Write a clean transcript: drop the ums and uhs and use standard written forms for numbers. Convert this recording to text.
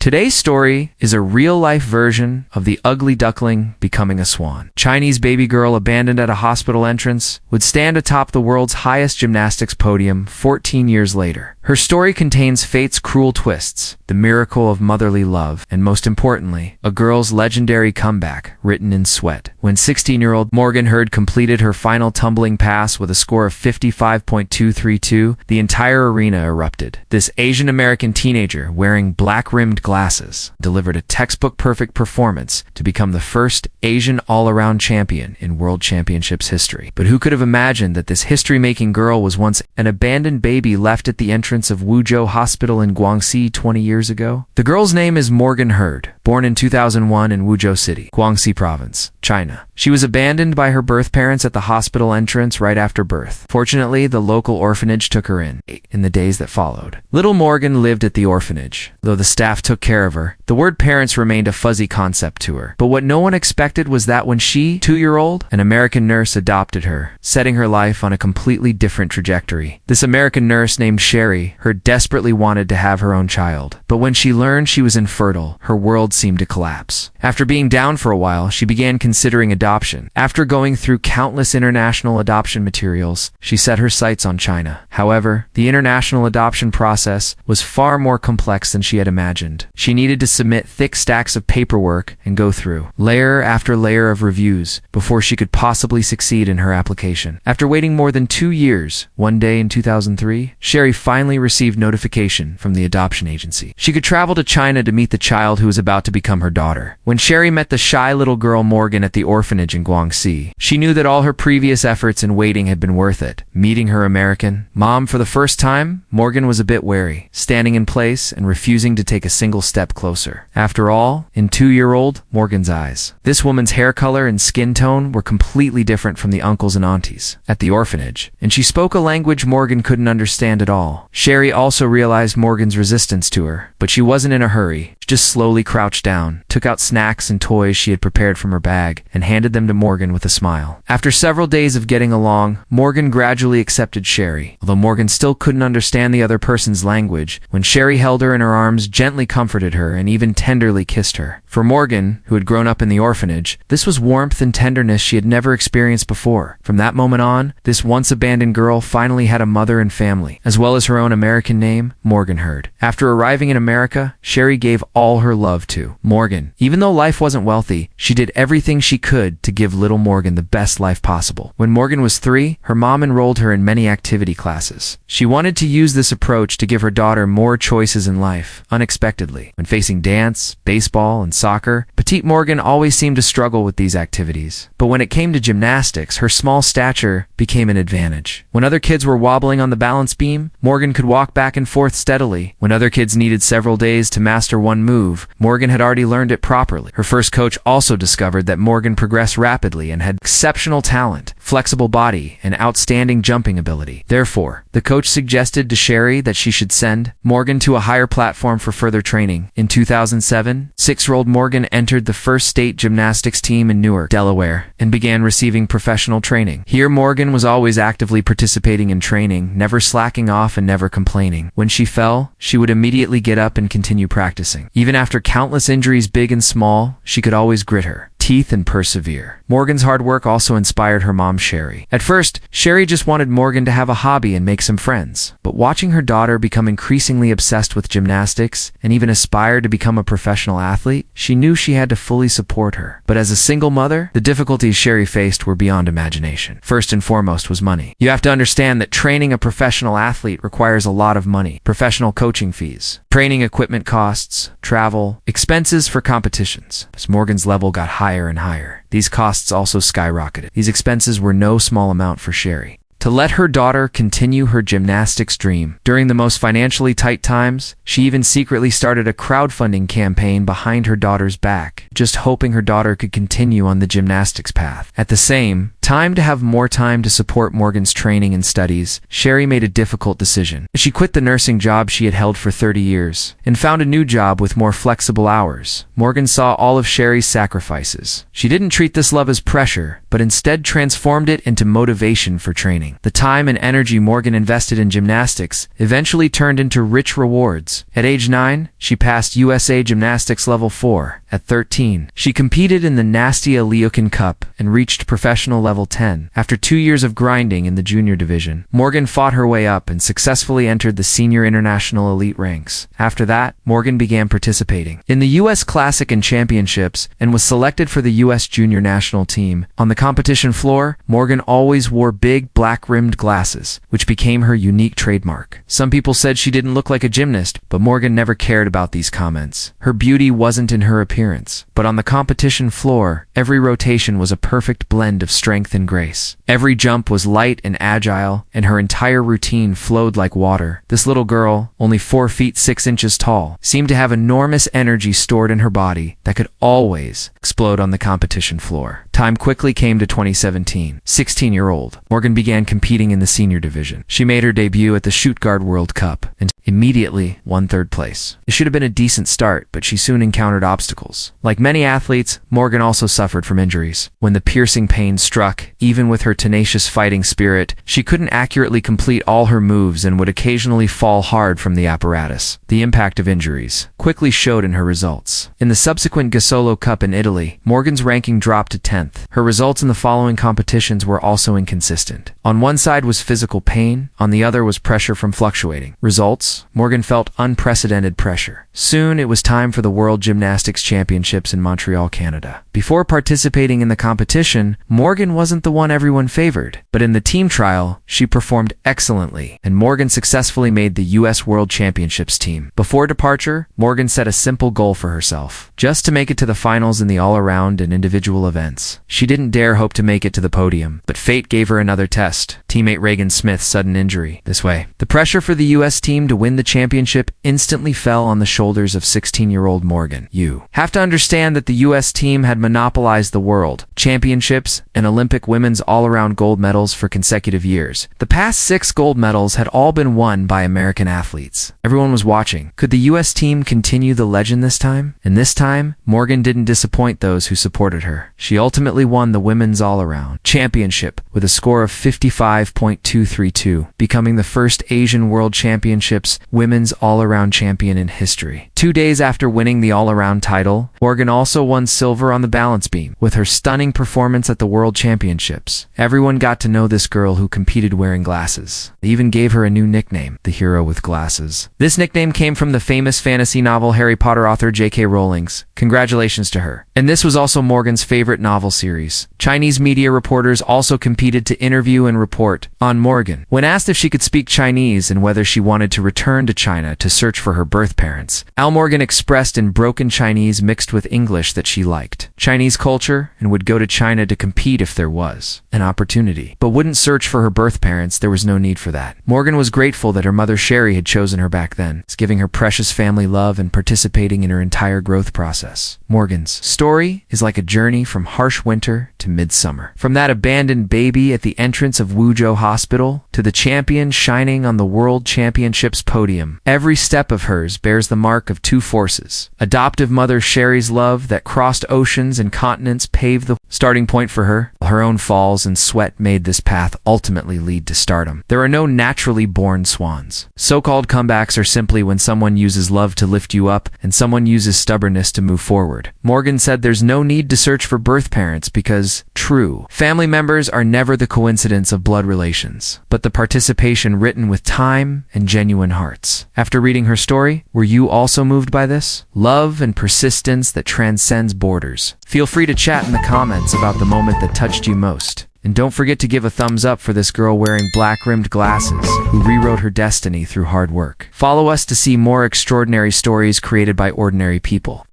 Today's story is a real-life version of the ugly duckling becoming a swan. Chinese baby girl abandoned at a hospital entrance would stand atop the world's highest gymnastics podium 14 years later. Her story contains fate's cruel twists, the miracle of motherly love, and most importantly, a girl's legendary comeback written in sweat. When 16-year-old Morgan Hurd completed her final tumbling pass with a score of 55.232, the entire arena erupted. This Asian-American teenager, wearing black-rimmed glasses, delivered a textbook-perfect performance to become the first Asian all-around champion in World Championships history. But who could have imagined that this history-making girl was once an abandoned baby left at the entrance of Wuzhou Hospital in Guangxi 20 years ago? The girl's name is Morgan Hurd, born in 2001 in Wuzhou City, Guangxi Province, China. She was abandoned by her birth parents at the hospital entrance right after birth. Fortunately, the local orphanage took her in the days that followed. Little Morgan lived at the orphanage. Though the staff took care of her, the word parents remained a fuzzy concept to her. But what no one expected was that when she, 2-year-old, an American nurse adopted her, setting her life on a completely different trajectory. This American nurse named Sherry, Hurd desperately wanted to have her own child. But when she learned she was infertile, her world seemed to collapse. After being down for a while, she began considering adoption. After going through countless international adoption materials, she set her sights on China. However, the international adoption process was far more complex than she had imagined. She needed to submit thick stacks of paperwork and go through layer after layer of reviews before she could possibly succeed in her application. After waiting more than 2 years, one day in 2003, Sherry finally received notification from the adoption agency. She could travel to China to meet the child who was about to become her daughter. When Sherry met the shy little girl Morgan at the orphanage in Guangxi, she knew that all her previous efforts and waiting had been worth it. Meeting her American mom for the first time, Morgan was a bit wary, standing in place and refusing to take a single step closer. After all, in 2-year-old Morgan's eyes, this woman's hair color and skin tone were completely different from the uncles and aunties at the orphanage, and she spoke a language Morgan couldn't understand at all. Sherry also realized Morgan's resistance to her, but she wasn't in a hurry. She just slowly crouched down, took out snacks and toys she had prepared from her bag, and handed them to Morgan with a smile. After several days of getting along, Morgan gradually accepted Sherry. Although Morgan still couldn't understand the other person's language, when Sherry held her in her arms, gently comforted her, and even tenderly kissed her. For Morgan, who had grown up in the orphanage, this was warmth and tenderness she had never experienced before. From that moment on, this once abandoned girl finally had a mother and family, as well as her own American name, Morgan Hurd. After arriving in America, Sherry gave all her love to Morgan. Even though life wasn't wealthy, she did everything she could to give little Morgan the best life possible. When Morgan was 3, her mom enrolled her in many activity classes. She wanted to use this approach to give her daughter more choices in life. Unexpectedly, when facing dance, baseball, and soccer, petite Morgan always seemed to struggle with these activities. But when it came to gymnastics, her small stature became an advantage. When other kids were wobbling on the balance beam, Morgan could walk back and forth steadily. When other kids needed several days to master one move, Morgan had already learned it properly. Her first coach also discovered that Morgan progressed rapidly and had exceptional talent, flexible body, and outstanding jumping ability. Therefore, the coach suggested to Sherry that she should send Morgan to a higher platform for further training. In 2007, 6-year-old Morgan entered the first state gymnastics team in Newark, Delaware, and began receiving professional training. Here, Morgan was always actively participating in training, never slacking off and never complaining. When she fell, she would immediately get up and continue practicing. Even after countless injuries, big and small, she could always grit her teeth and persevere. Morgan's hard work also inspired her mom, Sherry. At first, Sherry just wanted Morgan to have a hobby and make some friends. But watching her daughter become increasingly obsessed with gymnastics and even aspire to become a professional athlete, she knew she had to fully support her. But as a single mother, the difficulties Sherry faced were beyond imagination. First and foremost was money. You have to understand that training a professional athlete requires a lot of money. Professional coaching fees, training equipment costs, travel, expenses for competitions. As Morgan's level got higher and higher, these costs also skyrocketed. These expenses were no small amount for Sherry. To let her daughter continue her gymnastics dream during the most financially tight times, she even secretly started a crowdfunding campaign behind her daughter's back, just hoping her daughter could continue on the gymnastics path. At the same time to have more time to support Morgan's training and studies, Sherry made a difficult decision. She quit the nursing job she had held for 30 years and found a new job with more flexible hours. Morgan saw all of Sherry's sacrifices. She didn't treat this love as pressure, but instead transformed it into motivation for training. The time and energy Morgan invested in gymnastics eventually turned into rich rewards. At age 9, she passed USA Gymnastics Level 4. At 13, she competed in the Nastia Liukin Cup and reached professional level 10. After 2 years of grinding in the junior division, Morgan fought her way up and successfully entered the senior international elite ranks. After that, Morgan began participating in the U.S. Classic and Championships and was selected for the U.S. junior national team. On the competition floor, Morgan always wore big black-rimmed glasses, which became her unique trademark. Some people said she didn't look like a gymnast, but Morgan never cared about these comments. Her beauty wasn't in her appearance, but on the competition floor, every rotation was a perfect blend of strength and grace. Every jump was light and agile, and her entire routine flowed like water. This little girl, only 4 feet 6 inches tall, seemed to have enormous energy stored in her body that could always explode on the competition floor. Time quickly came to 2017. 16-year-old Morgan began competing in the senior division. She made her debut at the Stuttgart World Cup and immediately won 3rd place. It should have been a decent start, but she soon encountered obstacles. Like many athletes, Morgan also suffered from injuries. When the piercing pain struck, even with her tenacious fighting spirit, she couldn't accurately complete all her moves and would occasionally fall hard from the apparatus. The impact of injuries quickly showed in her results. In the subsequent Gasolo Cup in Italy, Morgan's ranking dropped to 10th. Her results in the following competitions were also inconsistent. On one side was physical pain, on the other was pressure from fluctuating. Results: Morgan felt unprecedented pressure. Soon it was time for the World Gymnastics Championships in Montreal, Canada. Before participating in the competition, Morgan wasn't the one everyone favored, but in the team trial, she performed excellently, and Morgan successfully made the U.S. World Championships team. Before departure, Morgan set a simple goal for herself: just to make it to the finals in the all-around and individual events. She didn't dare hope to make it to the podium, but fate gave her another test: teammate Reagan Smith's sudden injury. This way, the pressure for the U.S. team to win the championship instantly fell on the shoulders of 16-year-old Morgan. You have to understand that the U.S. team had monopolized the World Championships and Olympic women's all-around gold medals for consecutive years. The past 6 gold medals had all been won by American athletes. Everyone was watching. Could the U.S. team continue the legend this time? And this time, Morgan didn't disappoint those who supported her. She ultimately won the women's all-around championship with a score of 55.232, becoming the first Asian World Championships women's all-around champion in history. 2 days after winning the all-around title, Morgan also won silver on the balance beam. With her stunning performance at the World Championships, everyone got to know this girl who competed wearing glasses. They even gave her a new nickname: the Hero with Glasses. This nickname came from the famous fantasy novel Harry Potter author J.K. Rowling's. Congratulations to her. And this was also Morgan's favorite novel series. Chinese media reporters also competed to interview and report on Morgan. When asked if she could speak Chinese and whether she wanted to return to China to search for her birth parents, Morgan expressed in broken Chinese mixed with English that she liked Chinese culture and would go to China to compete if there was an opportunity, but wouldn't search for her birth parents. There was no need for that. Morgan was grateful that her mother Sherry had chosen her back then, giving her precious family love and participating in her entire growth process. Morgan's story is like a journey from harsh winter to midsummer. From that abandoned baby at the entrance of Wuzhou Hospital to the champion shining on the World Championships podium, every step of hers bears the mark of 2 forces. Adoptive mother Sherry's love that crossed oceans and continents paved the starting point for her. Her own falls and sweat made this path ultimately lead to stardom. There are no naturally born swans. So-called comebacks are simply when someone uses love to lift you up and someone uses stubbornness to move forward. Morgan said there's no need to search for birth parents because true family members are never the coincidence of blood relations, but the participation written with time and genuine hearts. After reading her story, were you also moved by this? Love and persistence that transcends borders. Feel free to chat in the comments about the moment that touched you most. And don't forget to give a thumbs up for this girl wearing black-rimmed glasses who rewrote her destiny through hard work. Follow us to see more extraordinary stories created by ordinary people.